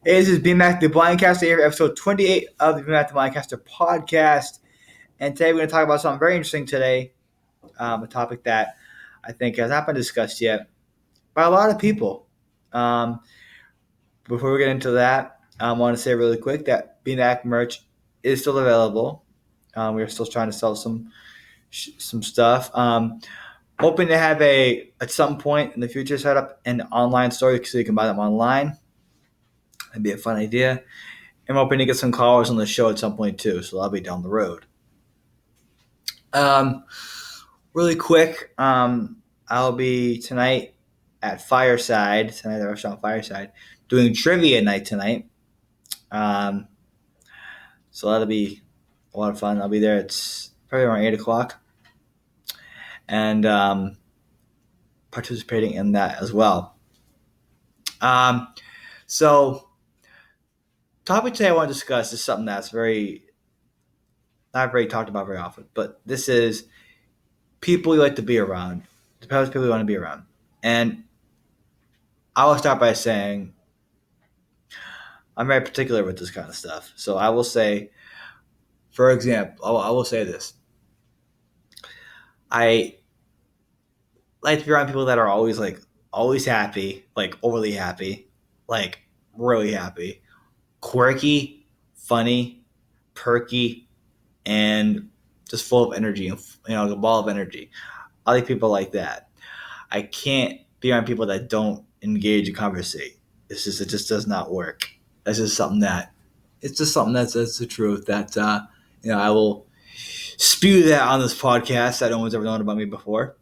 Hey, this is BMac the Blindcaster here, episode 28 of the BMac the Blindcaster podcast. And today we're going to talk about something very interesting today, a topic that I think has not been discussed yet by a lot of people. Before we get into that, I want to say really quick that BMac merch is still available. We're still trying to sell some stuff. Hoping to have at some point in the future, set up an online store so you can buy them online. That'd be a fun idea. I'm hoping to get some callers on the show at some point too, so that'll be down the road. Really quick, I'll be tonight at the restaurant Fireside, doing trivia night tonight. So that'll be a lot of fun. I'll be there. It's probably around 8:00, and participating in that as well. So topic today I want to discuss is something that's not very talked about very often, but this is people you like to be around, the types of people you want to be around. And I will start by saying I'm very particular with this kind of stuff. So I will say, for example, I will say this. I like to be around people that are always happy, like overly happy, like really happy, quirky, funny, perky, and just full of energy, and a ball of energy. I like people like that. I can't be around people that don't engage and conversate. It just does not work. It's just something that's the truth. That I will spew that on this podcast that no one's ever known about me before.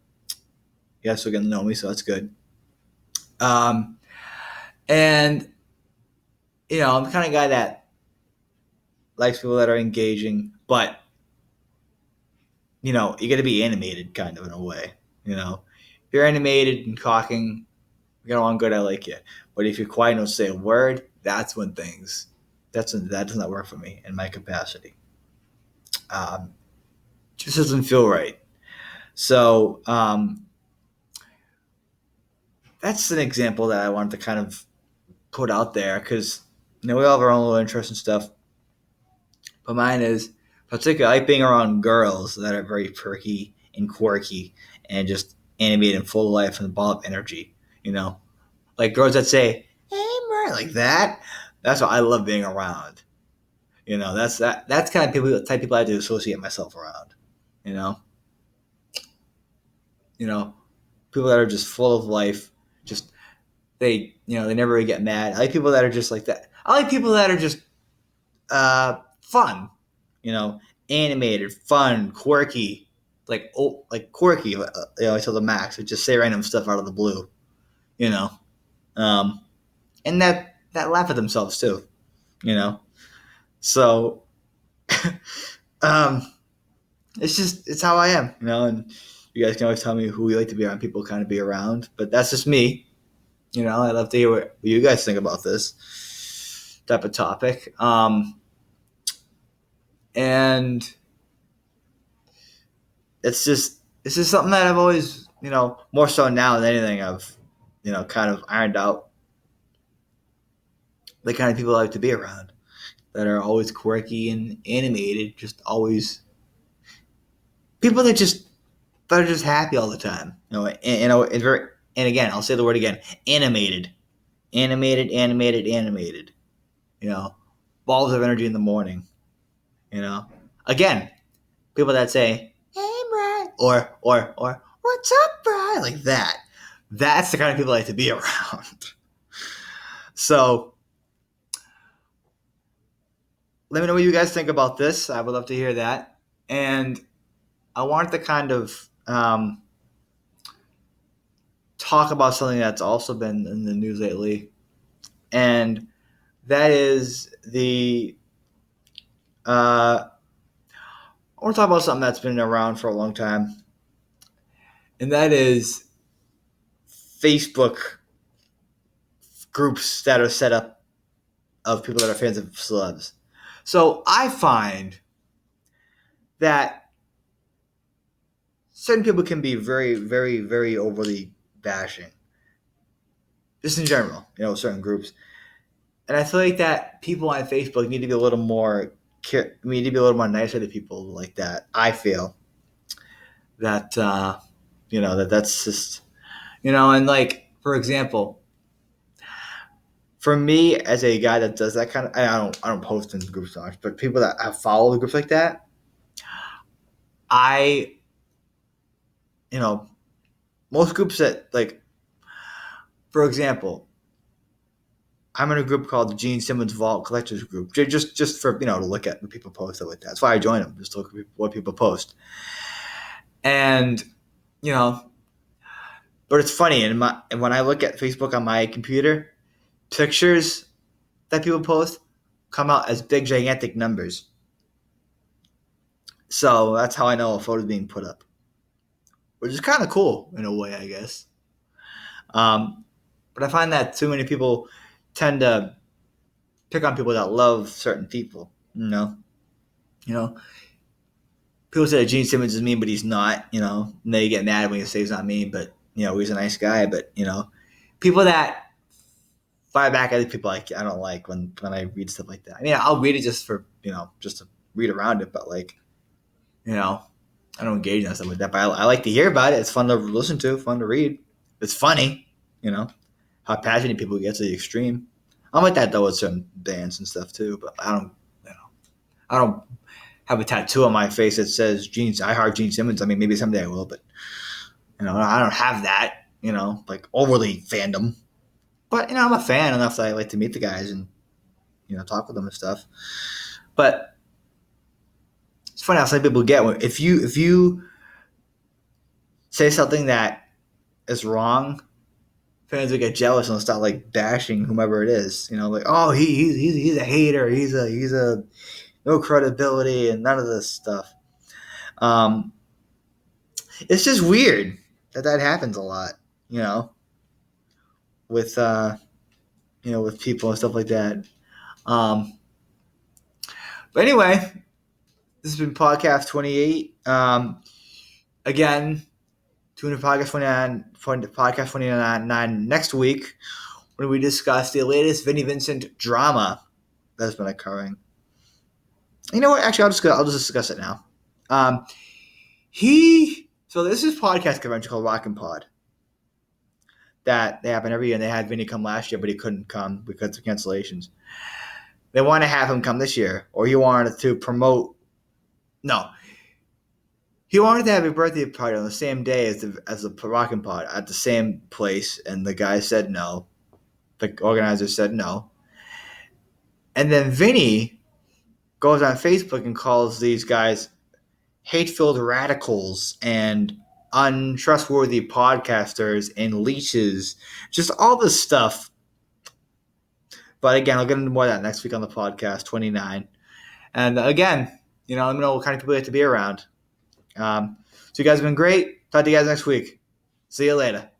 You guys still getting to know me, so that's good. And I'm the kind of guy that likes people that are engaging, but you got to be animated, kind of in a way. If you're animated and talking, you're gonna want good. I like you, but if you're quiet and don't say a word, that does not work for me in my capacity. Just doesn't feel right. So that's an example that I wanted to kind of put out there because we all have our own little interests and stuff. But mine is particularly I like being around girls that are very perky and quirky and just animated and full of life and a ball of energy. Like girls that say, "Hey, Murray," like that. That's what I love being around. That's kind of type of people I do associate myself around. People that are just full of life. Just they never really get mad. I like people that are just like that. I like people that are just fun. Animated, fun, quirky, like quirky. Until the max. Just say random stuff out of the blue. And that laugh at themselves too. So it's how I am, and you guys can always tell me who you like to be around, people kind of be around, but that's just me. I'd love to hear what you guys think about this type of topic. And it's just something that I've always, more so now than anything, I've, kind of ironed out the kind of people I like to be around that are always quirky and animated, just always people that are just happy all the time. And again, I'll say the word again, animated. Balls of energy in the morning. Again, people that say, "Hey, Brian," or "What's up, Brian?" like that. That's the kind of people I like to be around. So let me know what you guys think about this. I would love to hear that. And I wanted to kind of talk about something that's also been in the news lately. And that is I want to talk about something that's been around for a long time. And that is Facebook groups that are set up of people that are fans of celebs. So I find that certain people can be very, very, very overly bashing. Just in general, certain groups. And I feel like that people on Facebook need to be a little more we need to be a little more nicer to people like that. I feel that that's just and like for example, for me as a guy that does that kind of I don't post in groups so much, but people that have followed groups like that, I most groups that like for example, I'm in a group called the Gene Simmons Vault Collectors Group, just for to look at what people post stuff like that. That's why I join them, just to look at what people post. And you know, but it's funny, and when I look at Facebook on my computer, pictures that people post come out as big gigantic numbers. So that's how I know a photo is being put up, which is kind of cool in a way, I guess. But I find that too many people tend to pick on people that love certain people. People say that Gene Simmons is mean, but he's not. And they get mad when you say he's not mean, but he's a nice guy. But people that fire back at people I don't like when I read stuff like that. I mean, I'll read it just for just to read around it, but like I don't engage in stuff like that. But I like to hear about it. It's fun to listen to, fun to read. It's funny, how passionate people get to the extreme. I'm like that though with certain bands and stuff too. But I don't have a tattoo on my face that says I heart Gene Simmons. I mean, maybe someday I will, but I don't have that. Like overly fandom. But I'm a fan enough that I like to meet the guys and talk with them and stuff. But it's funny how some people get if you say something that is wrong, fans will get jealous and they'll start like bashing whomever it is. Like oh he's a hater, he's a no credibility and none of this stuff. It's just weird that happens a lot. With with people and stuff like that. But anyway, this has been podcast 28. Again, tune in podcast 29 next week when we discuss the latest Vinnie Vincent drama that's been occurring. You know what? Actually, I'll just discuss it now. So this is podcast convention called Rock and Pod that they happen every year, and they had Vinny come last year, but he couldn't come because of cancellations. They want to have him come this year, or he wanted to promote. No, he wanted to have a birthday party on the same day as the Rock and Pod at the same place, and the guy said no. The organizer said no, and then Vinny goes on Facebook and calls these guys hate-filled radicals and untrustworthy podcasters and leeches, just all this stuff. But again, I'll get into more of that next week on the podcast 29. And again, let me know what kind of people you have to be around. So you guys have been great. Talk to you guys next week. See you later.